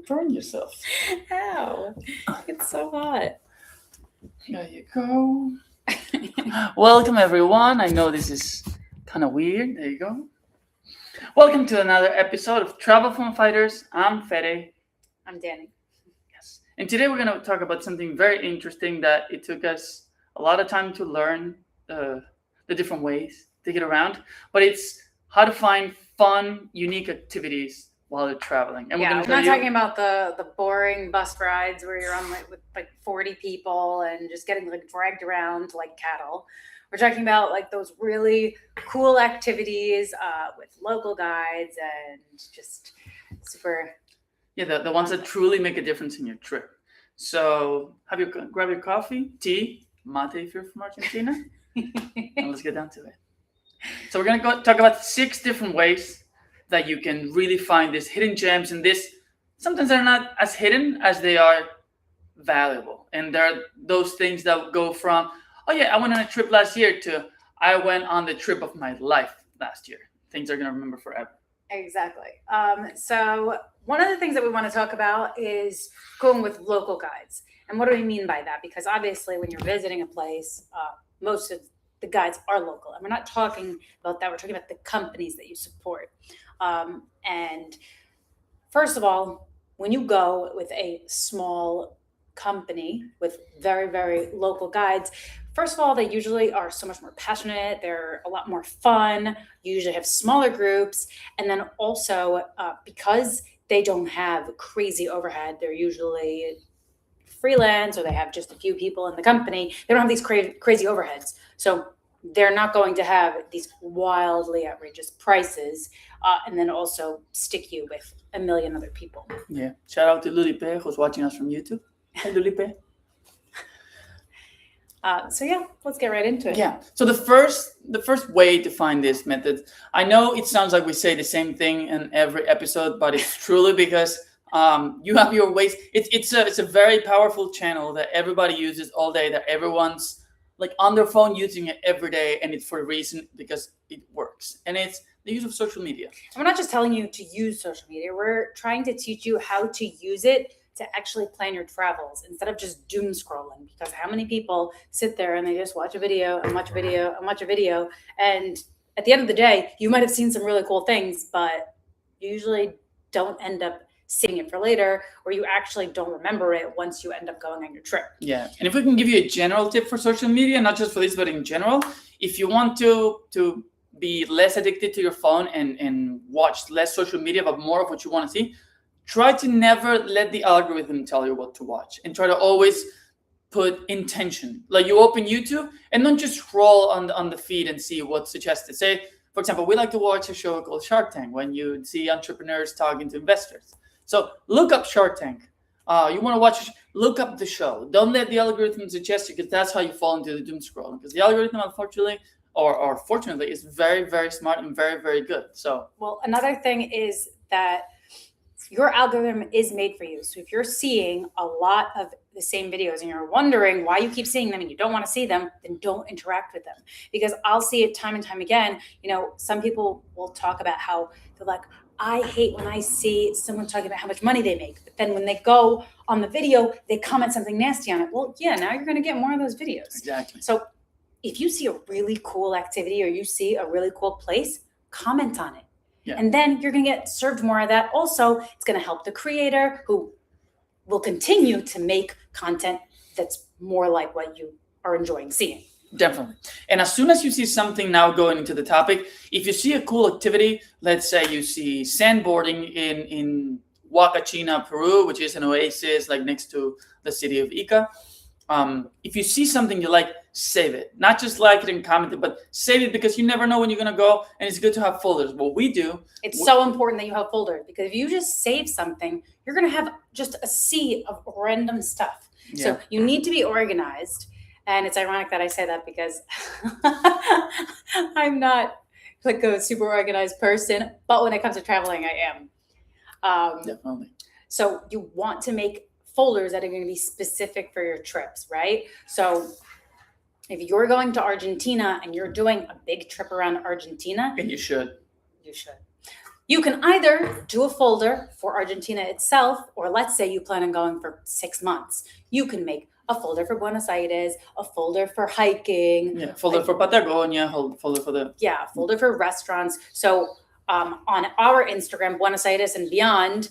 burn yourself. Ow. It's so hot. There you go. Welcome, everyone. I know this is kind of weird. There you go. Welcome to another episode of FOMO Fighters. I'm Fede. I'm Danny. Yes. And today we're going to talk about something very interesting that it took us a lot of time to learn the different ways to get around. But it's how to find fun, unique activities while you're traveling. And we're not talking about the boring bus rides where you're on with 40 people and just getting dragged around like cattle. We're talking about those really cool activities with local guides and just super. Yeah, the ones that truly make a difference in your grab your coffee, tea, mate if you're from Argentina, and let's get down to it. So we're going to talk about 6 different ways that you can really find these hidden gems, and sometimes they're not as hidden as they are valuable. And there are those things that go from, oh yeah, I went on a trip last year to I went on the trip of my life last year. Things are going to remember forever. Exactly. So one of the things that we want to talk about is going with local guides. And what do we mean by that? Because obviously when you're visiting a place, most of the guides are local. And we're not talking about that. We're talking about the companies that you support. And first of all, when you go with a small company with very, very local guides, first of all, they usually are so much more passionate. They're a lot more fun. You usually have smaller groups. And then also because they don't have crazy overhead, they're usually freelance or they have just a few people in the company. They don't have these crazy overheads. So they're not going to have these wildly outrageous prices and then also stick you with a million other people. Yeah. Shout out to Lulipe, who's watching us from YouTube. Hey, Lulipe. So yeah, let's get right into it. Yeah. So the first way to find this method, I know it sounds like we say the same thing in every episode, but it's truly because you have your ways. It's a very powerful channel that everybody uses all day, that everyone's on their phone using it every day, and it's for a reason, because it works. And it's the use of social media. And we're not just telling you to use social media. We're trying to teach you how to use it to actually plan your travels instead of just doom scrolling. Because how many people sit there and they just watch a video and watch a video and watch a video, and at the end of the day, you might have seen some really cool things, but you usually don't end up seeing it for later, or you actually don't remember it once you end up going on your trip. Yeah. And if we can give you a general tip for social media, not just for this, but in general, if you want to be less addicted to your phone and watch less social media, but more of what you want to see, try to never let the algorithm tell you what to watch, and try to always put intention. You open YouTube and don't just scroll on the feed and see what's suggested. Say, for example, we like to watch a show called Shark Tank, when you see entrepreneurs talking to investors. So look up Shark Tank. You want to watch, look up the show. Don't let the algorithm suggest you, because that's how you fall into the doom scrolling. Because the algorithm, unfortunately, or fortunately, is very, very smart and very, very good. So, well, another thing is that your algorithm is made for you. So if you're seeing a lot of the same videos and you're wondering why you keep seeing them and you don't want to see them, then don't interact with them. Because I'll see it time and time again. Some people will talk about how they're like, I hate when I see someone talking about how much money they make. But then when they go on the video, they comment something nasty on it. Well, yeah, now you're going to get more of those videos. Exactly. So if you see a really cool activity or you see a really cool place, comment on it. Yeah. And then you're going to get served more of that. Also, it's going to help the creator, who will continue to make content that's more like what you are enjoying seeing. Definitely. And as soon as you see something, now going into the topic, if you see a cool activity, let's say you see sandboarding in Huacachina, Peru, which is an oasis next to the city of Ica. If you see something you like, save it. Not just like it and comment it, but save it, because you never know when you're going to go, and it's good to have folders. What we do... It's so important that you have folders, because if you just save something, you're going to have just a sea of random stuff. Yeah. So you need to be organized. And it's ironic that I say that, because I'm not a super organized person, but when it comes to traveling, I am. Definitely. So you want to make folders that are going to be specific for your trips, right? So if you're going to Argentina and you're doing a big trip around Argentina, and you should, you can either do a folder for Argentina itself, or let's say you plan on going for 6 months. You can make a folder for Buenos Aires, a folder for hiking. Yeah, folder for Patagonia, folder for the... Yeah, folder for restaurants. So on our Instagram, Buenos Aires and beyond,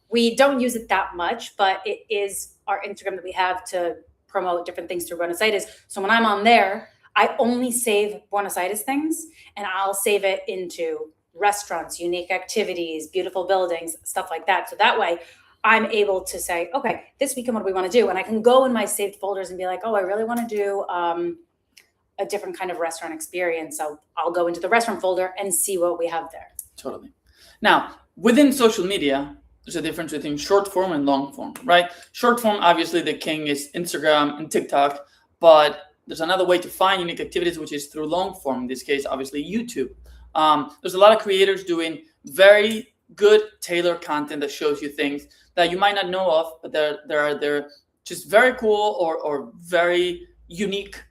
we don't use it that much, but it is our Instagram that we have to promote different things through Buenos Aires. So when I'm on there, I only save Buenos Aires things, and I'll save it into restaurants, unique activities, beautiful buildings, stuff like that. So that way I'm able to say, okay, this weekend, what do we want to do? And I can go in my saved folders and be like, oh, I really want to do a different kind of restaurant experience. So I'll go into the restaurant folder and see what we have there. Totally. Now, within social media, there's a difference between short form and long form, right? Short form, obviously the king is Instagram and TikTok, but there's another way to find unique activities, which is through long form. In this case, obviously YouTube. There's a lot of creators doing very good tailored content that shows you things that you might not know of, but they're just very cool or very unique,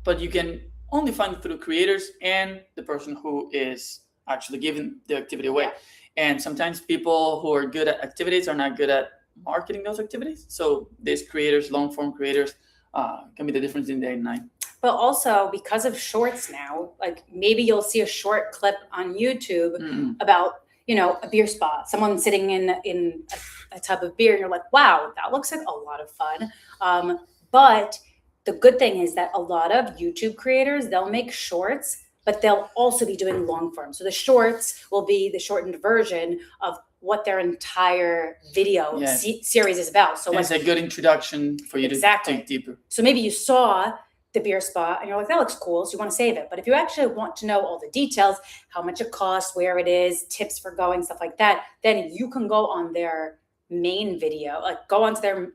but you can only find it through creators and the person who is actually giving the activity away. Yeah. And sometimes people who are good at activities are not good at marketing those activities. So these creators, long form creators, can be the difference in day and night. But also because of shorts now, like maybe you'll see a short clip on YouTube about, a beer spot, someone sitting in a tub of beer, and you're like, wow, that looks like a lot of fun. But the good thing is that a lot of YouTube creators, they'll make shorts, but they'll also be doing long form. So the shorts will be the shortened version of what their entire video series is about. So it's a good introduction for you to dig deeper. So maybe you saw the beer spot and you're like, that looks cool, so you want to save it. But if you actually want to know all the details, how much it costs, where it is, tips for going, stuff like that, then you can go on their main video, like go onto their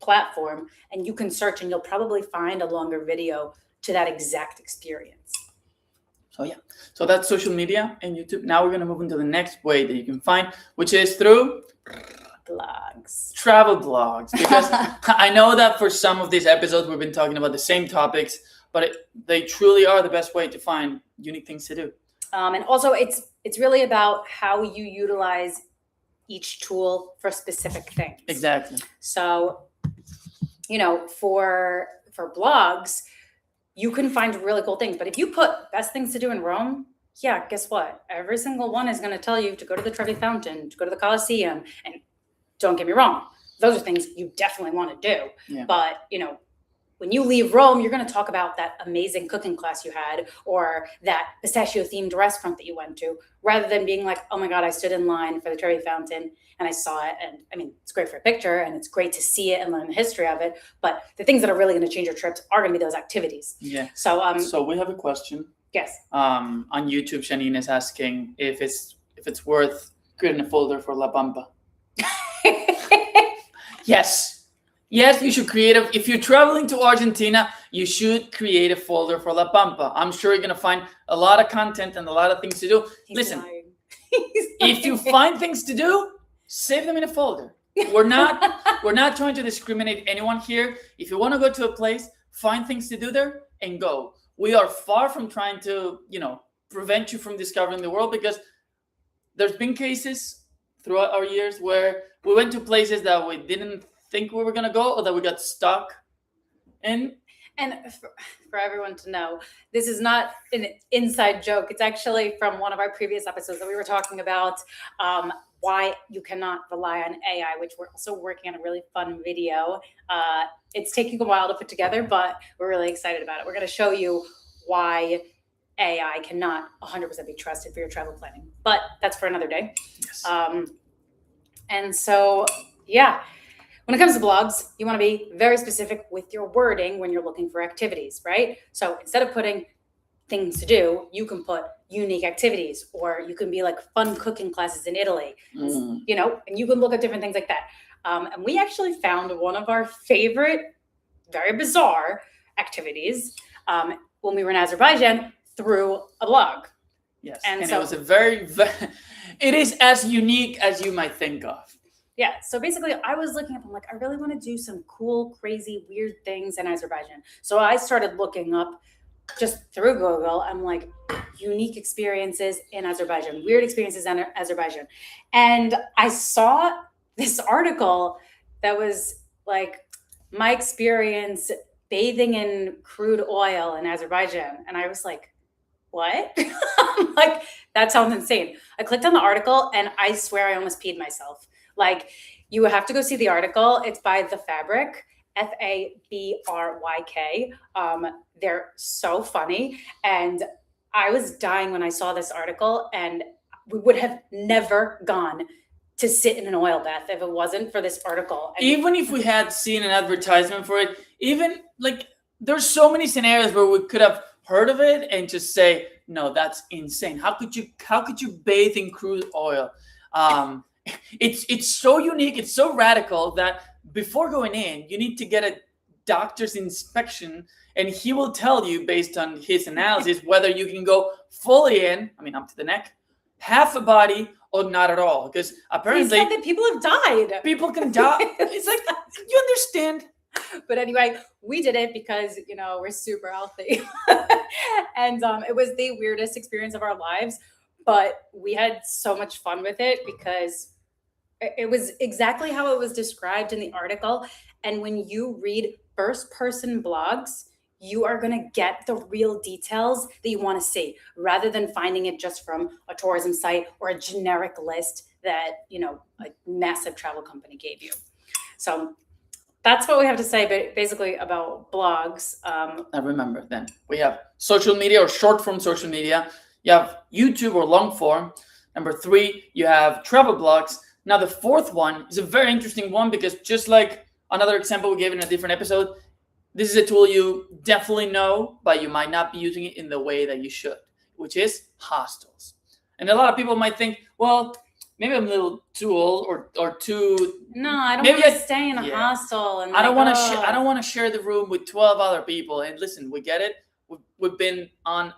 platform and you can search and you'll probably find a longer video to that exact experience. So that's social media and YouTube. Now we're going to move into the next way that you can find, which is through blogs. Travel blogs. Because I know that for some of these episodes, we've been talking about the same topics, but they truly are the best way to find unique things to do. And also it's really about how you utilize each tool for specific things. Exactly. So, for blogs, you can find really cool things. But if you put best things to do in Rome, guess what? Every single one is going to tell you to go to the Trevi Fountain, to go to the Colosseum. And don't get me wrong, those are things you definitely want to do. Yeah. But, when you leave Rome, you're going to talk about that amazing cooking class you had or that pistachio-themed restaurant that you went to, rather than being like, oh my God, I stood in line for the Trevi Fountain and I saw it. And I mean, it's great for a picture and it's great to see it and learn the history of it. But the things that are really going to change your trips are going to be those activities. Yeah. So we have a question. Yes. On YouTube, Janine is asking if it's worth creating a folder for La Pampa. Yes, you should create if you're traveling to Argentina, you should create a folder for La Pampa. I'm sure you're going to find a lot of content and a lot of things to do. Listen, if you find things to do, save them in a folder. We're not trying to discriminate anyone here. If you want to go to a place, find things to do there and go. We are far from trying to, prevent you from discovering the world, because there's been cases throughout our years where we went to places that we didn't think we were going to go or that we got stuck in. And for everyone to know, this is not an inside joke. It's actually from one of our previous episodes that we were talking about why you cannot rely on AI, which we're also working on a really fun video. It's taking a while to put together, but we're really excited about it. We're going to show you why AI cannot 100% be trusted for your travel planning. But that's for another day. Yes. And so, when it comes to blogs, you want to be very specific with your wording when you're looking for activities, right? So instead of putting things to do, you can put unique activities, or you can be like fun cooking classes in Italy, and you can look at different things like that. And we actually found one of our favorite, very bizarre activities when we were in Azerbaijan through a blog. Yes, and so, it was a very, it is as unique as you might think of. Yeah, so basically I was looking up, I'm like, I really want to do some cool, crazy, weird things in Azerbaijan. So I started looking up just through Google, I'm like, unique experiences in Azerbaijan, weird experiences in Azerbaijan. And I saw this article that was like, my experience bathing in crude oil in Azerbaijan. And I was like, what? I'm like, that sounds insane. I clicked on the article and I swear I almost peed myself. Like, you have to go see the article. It's by The Fabric, Fabryk. They're so funny. And I was dying when I saw this article, and we would have never gone to sit in an oil bath if it wasn't for this article. And Even if we had seen an advertisement for it, even like there's so many scenarios where we could have heard of it and just say, no, that's insane. How could you bathe in crude oil? It's so unique, it's so radical that before going in, you need to get a doctor's inspection, and he will tell you based on his analysis whether you can go fully in, I mean up to the neck, half a body, or not at all. Because he apparently said that people have died. people can die. It's like, you understand? But anyway, we did it because, you know, we're super healthy. And it was the weirdest experience of our lives, but we had so much fun with it because it was exactly how it was described in the article. And when you read first person blogs, you are going to get the real details that you want to see rather than finding it just from a tourism site or a generic list that, you know, a massive travel company gave you. So that's what we have to say basically about blogs. I remember then. We have social media or short form social media. You have YouTube or long form. Number 3, you have travel blogs. Now the fourth one is a very interesting one because just like another example we gave in a different episode, this is a tool you definitely know, but you might not be using it in the way that you should, which is hostels. And a lot of people might think, well, maybe I'm a little too old or too. No, I don't Maybe want to stay in a yeah. hostel. And I don't want to. oh. I don't want to share the room with 12 other people. And listen, we get it. We've been on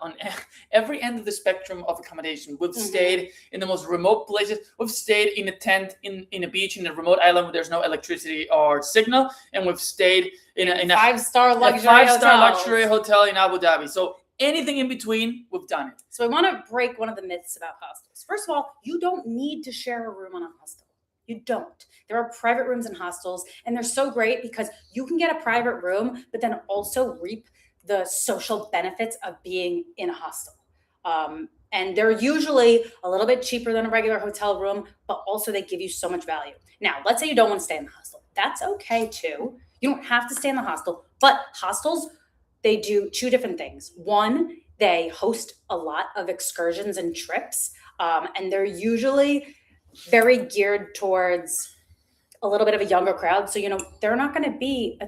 every end of the spectrum of accommodation. We've stayed in the most remote places. We've stayed in a tent in a beach in a remote island where there's no electricity or signal, and we've stayed in a 5-star luxury luxury hotel in Abu Dhabi. So anything in between, we've done it. So I want to break one of the myths about hostels. First of all, you don't need to share a room on a hostel. You don't. There are private rooms in hostels, and they're so great because you can get a private room, but then also reap the social benefits of being in a hostel. And they're usually a little bit cheaper than a regular hotel room, but also they give you so much value. Now, let's say you don't want to stay in the hostel. That's okay too. You don't have to stay in the hostel, but hostels, they do 2 different things. One, they host a lot of excursions and trips, and they're usually very geared towards a little bit of a younger crowd. So, you know, they're not going to be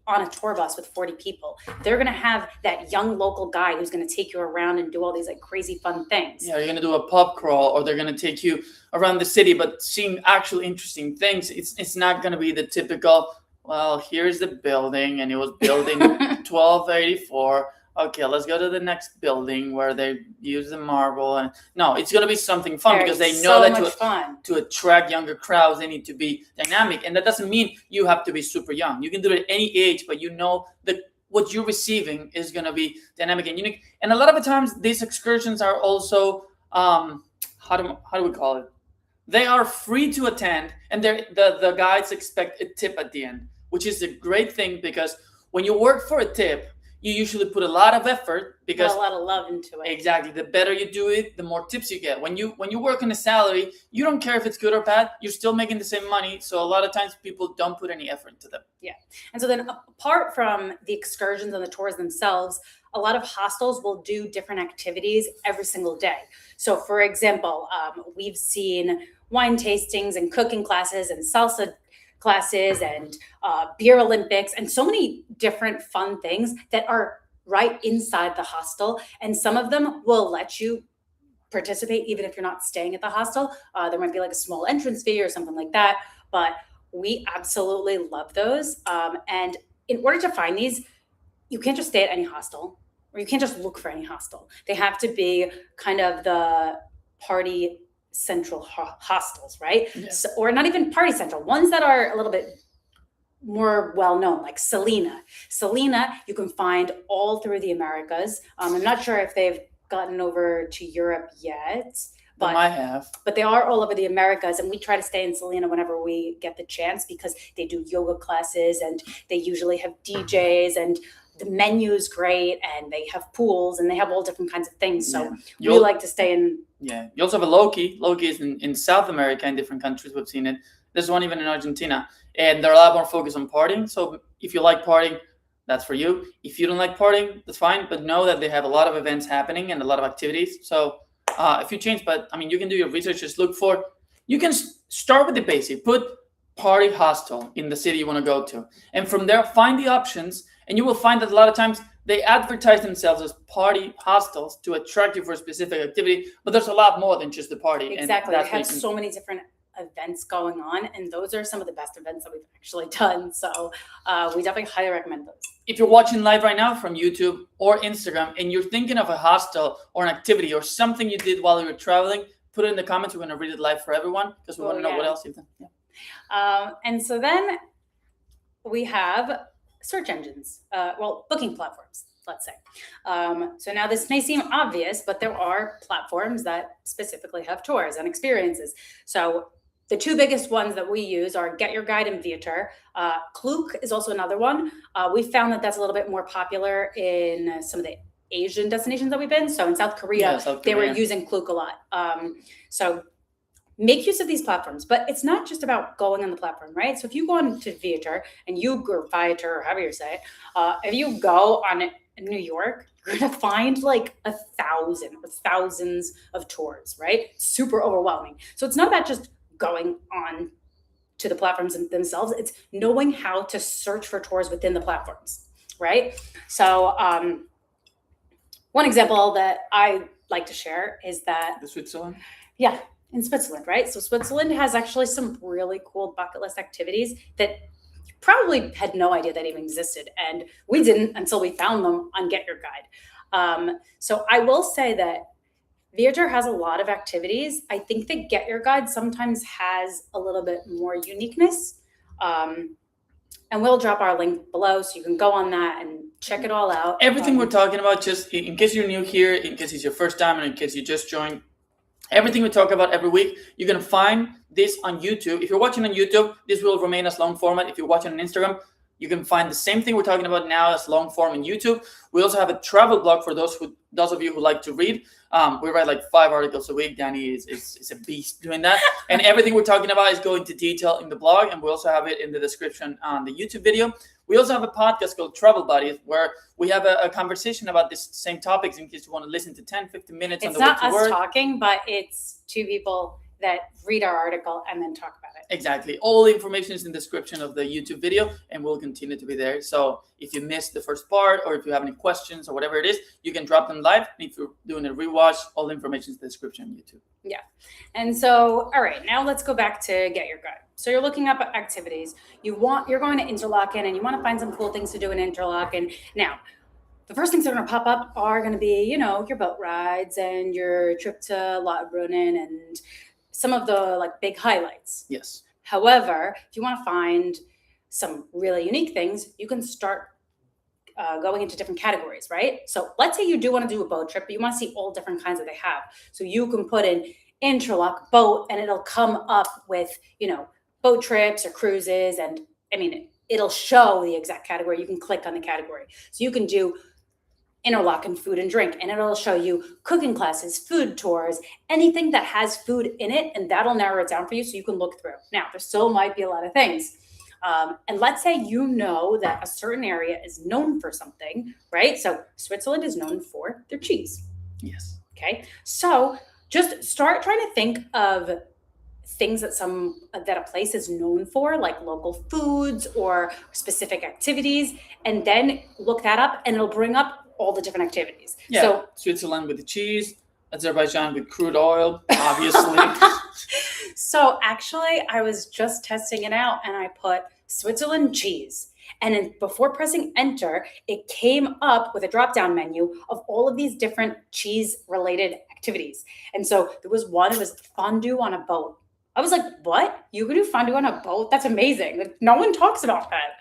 on a tour bus with 40 people. They're going to have that young local guy who's going to take you around and do all these like crazy fun things. Yeah, you're going to do a pub crawl, or they're going to take you around the city, but seeing actual interesting things. It's not going to be the typical, well, here's the building, and it was built in 1284. Okay, let's go to the next building where they use the marble. And no, it's going to be something fun because they know that to attract younger crowds, they need to be dynamic. And that doesn't mean you have to be super young. You can do it at any age, but you know that what you're receiving is going to be dynamic and unique. And a lot of the times, these excursions are also, how do we call it? They are free to attend, and the guides expect a tip at the end, which is a great thing because when you work for a tip, you usually put a lot of effort because a lot of love into it. Exactly. The better you do it, the more tips you get. When you work on a salary, you don't care if it's good or bad. You're still making the same money. So a lot of times people don't put any effort into them. Yeah. And so then apart from the excursions and the tours themselves, a lot of hostels will do different activities every single day. So for example, we've seen wine tastings and cooking classes and salsa classes and beer Olympics and so many different fun things that are right inside the hostel. And some of them will let you participate even if you're not staying at the hostel. There might be like a small entrance fee or something like that, but we absolutely love those. And in order to find these, you can't just stay at any hostel, or you can't just look for any hostel. They have to be kind of the party central hostels, right? Yeah. So, or not even party central, ones that are a little bit more well-known, like Selena. Selena, you can find all through the Americas. I'm not sure if they've gotten over to Europe yet, They might have. but they are all over the Americas, and we try to stay in Selena whenever we get the chance because they do yoga classes and they usually have DJs and the menu's great and they have pools and they have all different kinds of things. So we like to stay in. Yeah. You also have a Loki. Loki is in South America in different countries. We've seen it. There's one even in Argentina. And they're a lot more focused on partying. So if you like partying, that's for you. If you don't like partying, that's fine. But know that they have a lot of events happening and a lot of activities. So if you change, but I mean, you can do your research. Just look for, you can start with the basic. Put party hostel in the city you want to go to. And from there, find the options. And you will find that a lot of times they advertise themselves as party hostels to attract you for a specific activity. But there's a lot more than just the party. Exactly. They have so many different events going on. And those are some of the best events that we've actually done. So we definitely highly recommend those. If you're watching live right now from YouTube or Instagram and you're thinking of a hostel or an activity or something you did while you were traveling, put it in the comments. We're going to read it live for everyone because we want to know what else you've done. Yeah. And so then we have search engines, booking platforms, let's say. So now this may seem obvious, but there are platforms that specifically have tours and experiences. So the two biggest ones that we use are Get Your Guide and Viator. Klook is also another one. We found that that's a little bit more popular in some of the Asian destinations that we've been. So in South Korea, they were using Klook a lot. So make use of these platforms, but it's not just about going on the platform, right? So if you go on to Viator and or Viator, or however you say it, if you go on New York, you're gonna find like thousands of tours, right? Super overwhelming. So it's not about just going on to the platforms themselves. It's knowing how to search for tours within the platforms, right? So one example that I like to share is that Switzerland. Yeah. In Switzerland, right? So Switzerland has actually some really cool bucket list activities that you probably had no idea that even existed. And we didn't until we found them on Get Your Guide. So I will say that Viator has a lot of activities. I think that Get Your Guide sometimes has a little bit more uniqueness. And we'll drop our link below so you can go on that and check it all out. Everything we're talking about, just in case you're new here, in case it's your first time, and in case you just joined, everything we talk about every week, you're going to find this on YouTube. If you're watching on YouTube, this will remain as long format. If you're watching on Instagram, you can find the same thing we're talking about now as long form in YouTube. We also have a travel blog for those of you who like to read. We write like 5 articles a week. Danny is a beast doing that. And everything we're talking about is going into detail in the blog. And we also have it in the description on the YouTube video. We also have a podcast called Travel Buddies where we have a conversation about these same topics in case you want to listen to 10, 15 minutes on the way to work. It's not us talking, but it's two people that read our article and then talk about it. Exactly. All the information is in the description of the YouTube video and will continue to be there. So if you missed the first part or if you have any questions or whatever it is, you can drop them live. And if you're doing a rewatch, all the information is in the description on YouTube. Yeah. And so, all right, now let's go back to Get Your Guide. So you're looking up activities. You're going to Interlaken and you want to find some cool things to do in Interlaken. Now, the first things that are going to pop up are going to be, your boat rides and your trip to Lauterbrunnen and some of the big highlights. Yes. However, if you want to find some really unique things, you can start going into different categories, right? So let's say you do want to do a boat trip, but you want to see all different kinds that they have. So you can put in Interlaken boat and it'll come up with, boat trips or cruises. And it'll show the exact category. You can click on the category. So you can do Interlaken food and drink, and it'll show you cooking classes, food tours, anything that has food in it, and that'll narrow it down for you so you can look through. Now, there still might be a lot of things. And let's say that a certain area is known for something, right? So Switzerland is known for their cheese. Yes. Okay. So just start trying to think of things that a place is known for, like local foods or specific activities, and then look that up, and it'll bring up all the different activities. Yeah. So Switzerland with the cheese, Azerbaijan with crude oil, obviously. So actually, I was just testing it out, and I put Switzerland cheese. And before pressing enter, it came up with a drop-down menu of all of these different cheese-related activities. And so there was one, it was fondue on a boat. I was like, what? You could do fondue on a boat? That's amazing. Like, no one talks about that.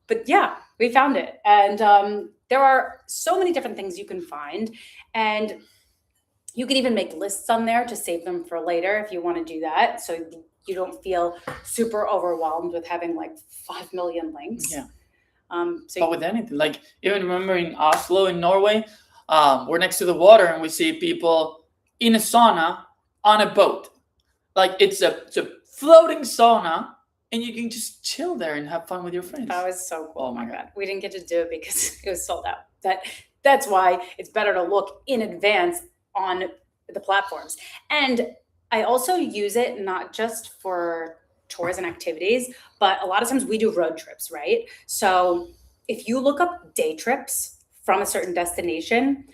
But yeah, we found it. And there are so many different things you can find. And you can even make lists on there to save them for later if you want to do that. So you don't feel super overwhelmed with having like 5 million links. Yeah. So But with anything, like even remember in Oslo in Norway, we're next to the water and we see people in a sauna on a boat. Like it's a floating sauna and you can just chill there and have fun with your friends. that was so cool. Oh my God. We didn't get to do it because it was sold out. That's why it's better to look in advance on the platforms. And I also use it not just for tours and activities, but a lot of times we do road trips, right? So if you look up day trips from a certain destination,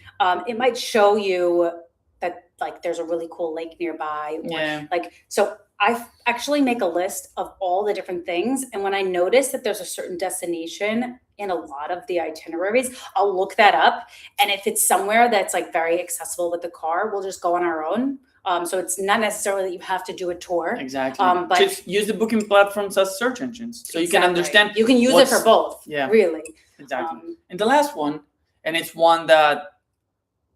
it might show you that like there's a really cool lake nearby. Or, Yeah. like, so I actually make a list of all the different things. And when I notice that there's a certain destination in a lot of the itineraries, I'll look that up. And if it's somewhere that's like very accessible with the car, we'll just go on our own. So it's not necessarily that you have to do a tour. Exactly. But just use the booking platforms as search engines so you can Exactly. understand. You can use it for both. Yeah. Really. Exactly. And the last one, and it's one that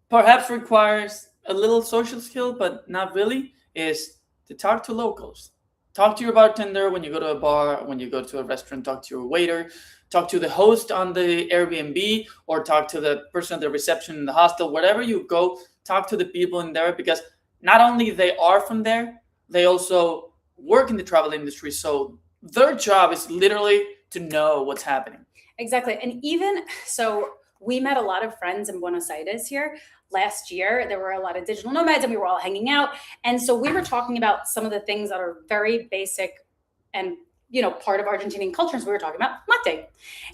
perhaps requires a little social skill, but not really, is to talk to locals. Talk to your bartender when you go to a bar, when you go to a restaurant, talk to your waiter, talk to the host on the Airbnb, or talk to the person at the reception in the hostel, wherever you go, talk to the people in there, because not only they are from there, they also work in the travel industry. So their job is literally to know what's happening. Exactly. And even so, we met a lot of friends in Buenos Aires here last year. There were a lot of digital nomads and we were all hanging out. And so we were talking about some of the things that are very basic and, you know, part of Argentinian culture. So we were talking about mate.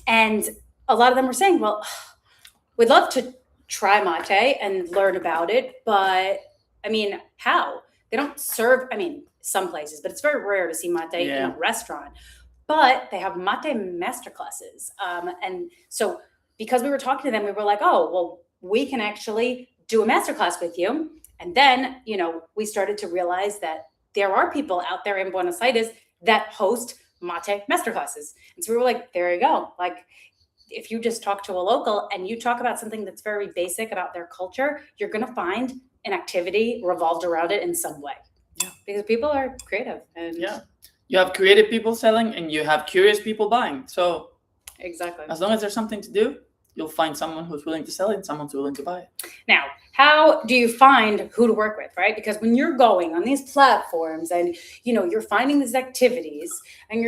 And a lot of them were saying, well, we'd love to try mate and learn about it. But I mean, how? They don't serve, I mean, some places, but it's very rare to see mate in a restaurant. But they have mate masterclasses. And so because we were talking to them, we were like, oh, well, we can actually do a masterclass with you. And then, you know, we started to realize that there are people out there in Buenos Aires that host mate masterclasses. And so we were like, there you go. Like, if you just talk to a local and you talk about something that's very basic about their culture, you're going to find an activity revolved around it in some way. Yeah. Because people are creative. And yeah. You have creative people selling and you have curious people buying. So exactly. As long as there's something to do, you'll find someone who's willing to sell it and someone who's willing to buy it. Now, how do you find who to work with, right? Because when you're going on these platforms and, you know, you're finding these activities and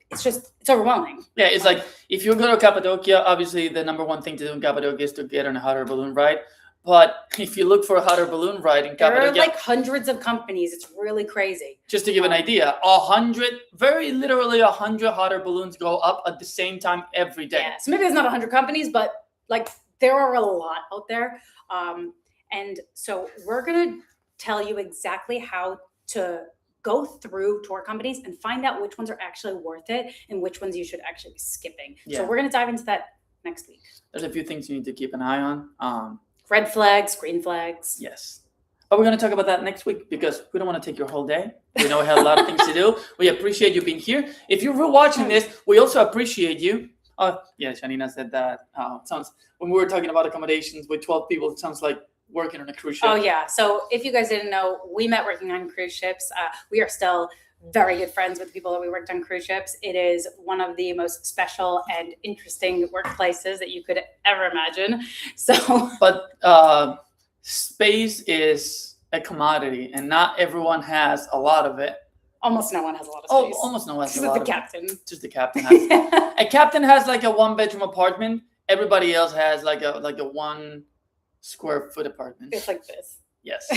it's overwhelming. Yeah, it's like if you go to Cappadocia, obviously the number one thing to do in Cappadocia is to get on a hot air balloon ride. But if you look for a hot air balloon ride in Cappadocia, there are like hundreds of companies. It's really crazy. Just to give an idea, 100, very literally 100 hot air balloons go up at the same time every day. Yeah, so maybe there's not 100 companies, but like there are a lot out there. And so we're going to tell you exactly how to go through tour companies and find out which ones are actually worth it and which ones you should actually be skipping. Yeah. So we're going to dive into that next week. There's a few things you need to keep an eye on. Red flags, green flags. Yes. But we're going to talk about that next week because we don't want to take your whole day. We know we have a lot of things to do. We appreciate you being here. If you're watching this, we also appreciate you. Yeah, Shanina said that. It sounds, when we were talking about accommodations with 12 people, it sounds like working on a cruise ship. Oh, yeah. So if you guys didn't know, we met working on cruise ships. We are still very good friends with people that we worked on cruise ships. It is one of the most special and interesting workplaces that you could ever imagine. So, but space is a commodity, and not everyone has a lot of it. Almost no one has a lot of space. Almost no one has a lot of captain. It. Just the captain has. A captain has like a 1-bedroom apartment. Everybody else has like a 1 square foot apartment. It's like this. Yes.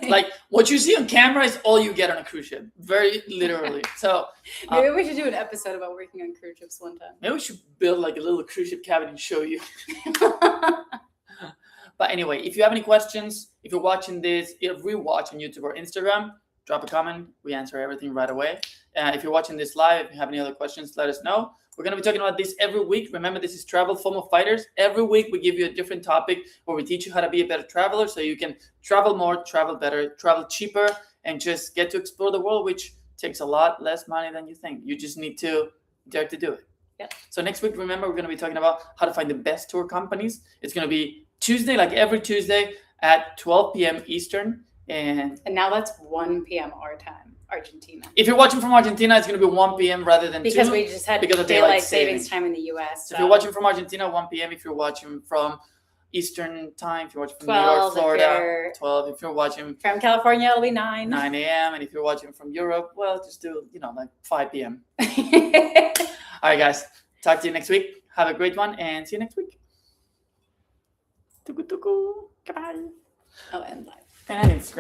Like what you see on camera is all you get on a cruise ship. Very literally. So maybe we should do an episode about working on cruise ships one time. Maybe we should build like a little cruise ship cabin and show you. But anyway, if you have any questions, if you're watching this, rewatch on YouTube or Instagram, drop a comment. We answer everything right away. If you're watching this live, if you have any other questions, let us know. We're going to be talking about this every week. Remember, this is Travel FOMO Fighters. Every week, we give you a different topic where we teach you how to be a better traveler so you can travel more, travel better, travel cheaper, and just get to explore the world, which takes a lot less money than you think. You just need to dare to do it. Yep. So next week, remember, we're going to be talking about how to find the best tour companies. It's going to be Tuesday, like every Tuesday at 12 p.m. Eastern. And now that's 1 p.m. our time, Argentina. If you're watching from Argentina, it's going to be 1 p.m. rather than 2. Because we just had because of daylight savings time in the U.S. So if you're watching from Argentina, 1 p.m. If you're watching from Eastern time, if you're watching from 12, New York, Florida, 12. If you're watching from California, it'll be 9 a.m. And if you're watching from Europe, well, just do, like 5 p.m. All right, guys. Talk to you next week. Have a great one and see you next week. Tuku tuku. Goodbye. Oh, and live. And Instagram.